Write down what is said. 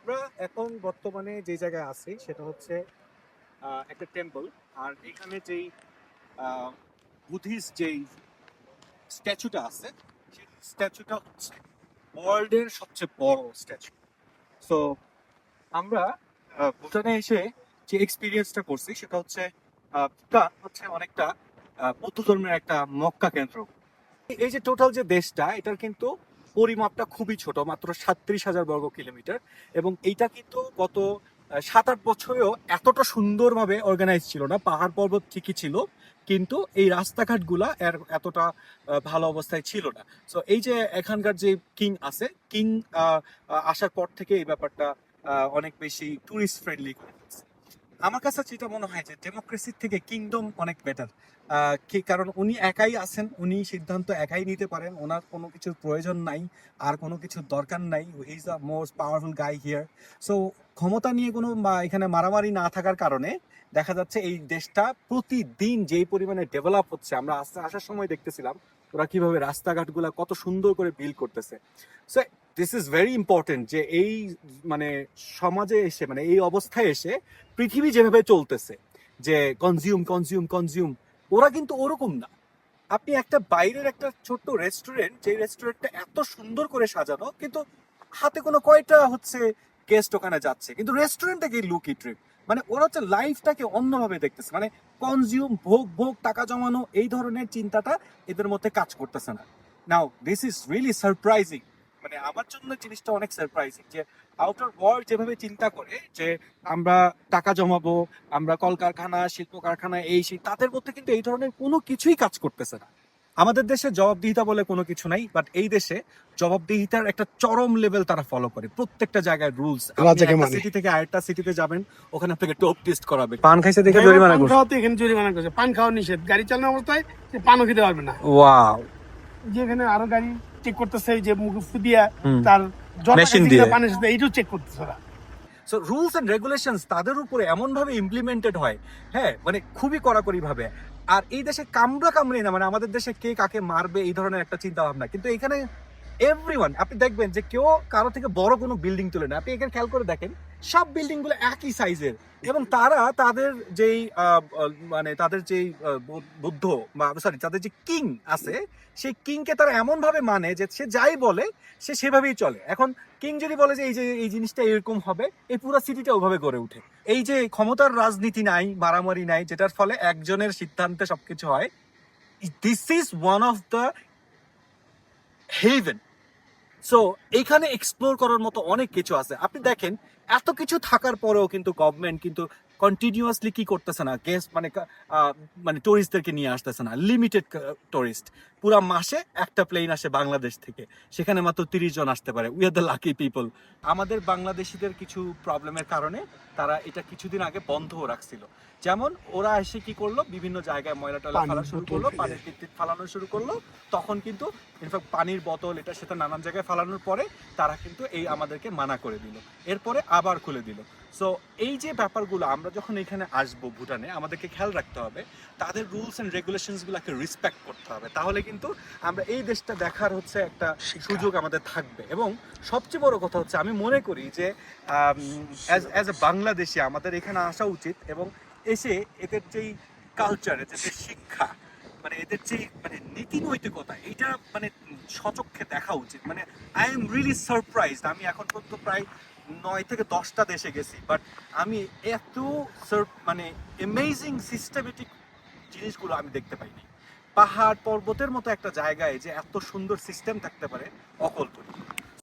আমরা এখন বর্তমানে যে জায়গায় আছি সেটা হচ্ছে একটা টেম্পল। আর এখানে যেই বুদ্ধিস্ট যেই স্ট্যাচুটা আছে সেই স্ট্যাচুটা হচ্ছে ওয়ার্ল্ডের সবচেয়ে বড় স্ট্যাচু। সো আমরা ভুটানে এসে যে এক্সপিরিয়েন্সটা করছি সেটা হচ্ছে ভুটান হচ্ছে অনেকটা বৌদ্ধ ধর্মের একটা মক্কা কেন্দ্র। এই যে টোটাল যে দেশটা এটার কিন্তু পরিমাপটা খুবই ছোট, মাত্র 37,000 বর্গ কিলোমিটার। এবং এইটা কিন্তু গত 7-8 বছরেও এতটা সুন্দরভাবে অর্গানাইজ ছিল না। পাহাড় পর্বত ঠিকই ছিল, কিন্তু এই রাস্তাঘাটগুলা এতটা ভালো অবস্থায় ছিল না। সো এই যে এখানকার যে কিং আছে, কিং আসার পর থেকে এই ব্যাপারটা অনেক বেশি টুরিস্ট ফ্রেন্ডলি করে ফেলছে। আমার কাছে যেটা মনে হয় যে ডেমোক্রেসির থেকে কিংডম অনেক বেটার। কারণ উনি একাই আছেন, উনি সিদ্ধান্ত একাই নিতে পারেন, ওনার কোনো কিছুর প্রয়োজন নাই, আর কোনো কিছুর দরকার নাই। He is the most powerful guy here. So ক্ষমতা নিয়ে কোনো এখানে মারামারি না থাকার কারণে দেখা যাচ্ছে এই দেশটা প্রতিদিন যেই পরিমাণে ডেভেলপ হচ্ছে। আমরা আসার সময় দেখতেছিলাম ওরা কিভাবে রাস্তাঘাটগুলা কত সুন্দর করে বিল্ড করতেছে। So this is very important যে এই মানে সমাজে এসে, মানে এই অবস্থায় এসে পৃথিবী যেভাবে চলতেছে যে কনজিউম কনজিউম কনজিউম, ওরা কিন্তু ওরকম না। আপনি একটা বাইরের একটা ছোট্ট রেস্টুরেন্ট, যে রেস্টুরেন্টটা এত সুন্দর করে সাজানো, কিন্তু হাতে কোনো কয়টা হচ্ছে গেস্ট ওখানে যাচ্ছে, কিন্তু রেস্টুরেন্টটাকে লুকি ট্রিপ। মানে ওরা হচ্ছে লাইফটাকে অন্যভাবে দেখতেছে, মানে কনজিউম, ভোগ ভোগ, টাকা জমানো, এই ধরনের চিন্তাটা এদের মধ্যে কাজ করতেছে না। নাও দিস ইজ রিয়েলি সারপ্রাইজিং। মানে আমার জন্য জিনিসটা অনেক সারপ্রাইজিং যে আউটার ওয়ার্ল্ড যেভাবে চিন্তা করে যে আমরা টাকা জমাবো, আমরা কলকারখানা, শিল্প কারখানা, এই সেই, তাদের মধ্যে কিন্তু এই ধরনের কোনো কিছুই কাজ করতেছে না। আমাদের দেশে জবাবদিহিতা বলে কোনো কিছু নাই, বাট এই দেশে জবাবদিহিতার একটা চরম লেভেল তারা ফলো করে। প্রত্যেকটা জায়গায় রুলস। একটা সিটি থেকে আরেকটা সিটিতে যাবেন, ওখানে আপনাকে টোপ টেস্ট করাবে। পান খাইছে দেখে জরিমানা করছে। এখানে জরিমানা করছে, পান খাওয়া নিষেধ, গাড়ি চালানো অবস্থায় পানও খেতে পারবে না। ওয়াও। যেখানে আরো গাড়ি চেক করতেছে, যে মুখ দিয়া তার মেশিন দিয়ে পানের সাথে এইটাও চেক করতেছে ওরা। সো রুলস এন্ড রেগুলেশনস তাদের উপরে এমন ভাবে ইমপ্লিমেন্টেড হয়, হ্যাঁ, মানে খুবই কড়াকড়ি ভাবে। আর এই দেশে কামড়া কামড়ি না, মানে আমাদের দেশে কে কাকে মারবে এই ধরনের একটা চিন্তা ভাবনা, কিন্তু এখানে এভরিওয়ান, আপনি দেখবেন যে কেউ কারো থেকে বড় কোনো বিল্ডিং তুলে না। আপনি এখানে খেয়াল করে দেখেন, সব বিল্ডিং গুলো একই সাইজের। এবং তারা তাদের যেই মানে তাদের যেই বুদ্ধ বা সরি তাদের যে কিং আছে, সেই কিংকে তারা এমন ভাবে মানে যে সে যাই বলে সে সেভাবেই চলে। এখন কিং যদি বলে যে এই জিনিসটা এরকম হবে, এই পুরো সিটিটা ওভাবে গড়ে উঠে। এই যে ক্ষমতার রাজনীতি নাই, মারামারি নাই, যেটার ফলে একজনের সিদ্ধান্তে সবকিছু হয়। This is one of the haven. So এইখানে এক্সপ্লোর করার মতো অনেক কিছু আছে। আপনি দেখেন এত কিছু থাকার পরেও কিন্তু গভর্নমেন্ট কিন্তু কন্টিনিউয়াসলি কি করতেছে না, গেস্ট মানে টুরিস্টদেরকে নিয়ে আসতেছে না। লিমিটেড টুরিস্ট, পুরা মাসে একটা প্লেন আসে বাংলাদেশ থেকে, সেখানে মাত্র 30 জন আসতে পারে। We are the lucky people. আমাদের বাংলাদেশিদের কিছু প্রবলেমের কারণে তারা এটা কিছুদিন আগে বন্ধও রাখছিল। যেমন ওরা এসে কি করলো, বিভিন্ন জায়গায় ময়লা টয়লা ফেলা শুরু করলো, পানির টিপ ফালানো শুরু করলো। তখন কিন্তু ইনফ্যাক্ট পানির বোতল এটা সেটা নানান জায়গায় ফালানোর পরে তারা কিন্তু এই আমাদেরকে মানা করে দিল, এরপরে আবার খুলে দিল। সো এই যে ব্যাপারগুলো, আমরা যখন এখানে আসবো ভুটানে, আমাদেরকে খেয়াল রাখতে হবে, তাদের রুলস এন্ড রেগুলেশনস গুলোকে রেসপেক্ট করতে হবে। তাহলে কিন্তু আমরা এই দেশটা দেখার হচ্ছে একটা সুযোগ আমাদের থাকবে। এবং সবচেয়ে বড় কথা হচ্ছে, আমি মনে করি যে অ্যাজ এ বাংলাদেশি আমাদের এখানে আসা উচিত, এবং এসে এদের যেই কালচার, এদের যে শিক্ষা, মানে এদের যে মানে নীতি নৈতিকতা, এটা মানে সচক্ষে দেখা উচিত। মানে আই এম রিয়েলি সারপ্রাইজড। আমি এখন পর্যন্ত প্রায় 9 থেকে 10টা দেশে গেছি, বাট আমি এত মানে অ্যামেজিং সিস্টেমেটিক জিনিসগুলো আমি দেখতে পাইনি। পাহাড় পর্বতের মতো একটা জায়গায় যে এত সুন্দর সিস্টেম থাকতে পারে, অকল্পনীয়।